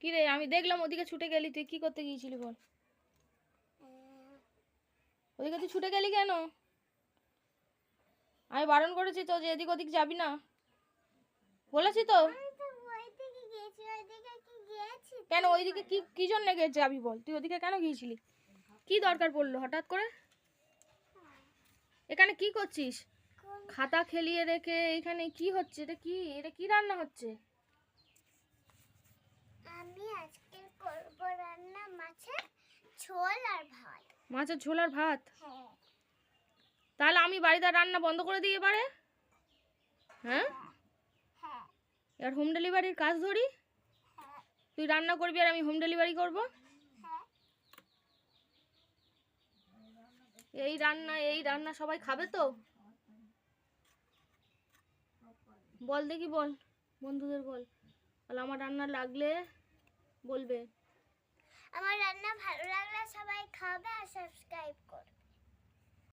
কি রে, আমি দেখলাম ওদিকে ছুটে গেলি, তুই কি করতে গিয়েছিলি বল? ওদিকে তুই ছুটে গেলি কেন? আমি বারণ করেছি তো যে এদিক ওদিক যাবি না, বলেছি তো। কেন ওইদিকে কি কি জন্য যাবি বল? তুই ওদিকে কেন গিয়েছিলি? কি দরকার পড়লো হঠাৎ করে? এখানে কি করছিস? খাতা খেলিয়ে রেখে এখানে কি হচ্ছে? এটা কি রান্না হচ্ছে? আমি আজকে করব রান্না মাছের ঝোল আর ভাত। মাছের ঝোল আর ভাত? হ্যাঁ। তাহলে আমি বাড়িতে রান্না বন্ধ করে দিই এবারে? হ্যাঁ, হ্যাঁ। এবার হোম ডেলিভারির কাজ ধরি। হ্যাঁ। তুই রান্না করবি আর আমি হোম ডেলিভারি করব। হ্যাঁ। এই রান্না সবাই খাবে তো? বল দেখি, বল বন্ধুদের বল, আমার রান্না লাগলে বলবে। আমার রান্না ভালো লাগলে সবাই খাবে আর সাবস্ক্রাইব করবে।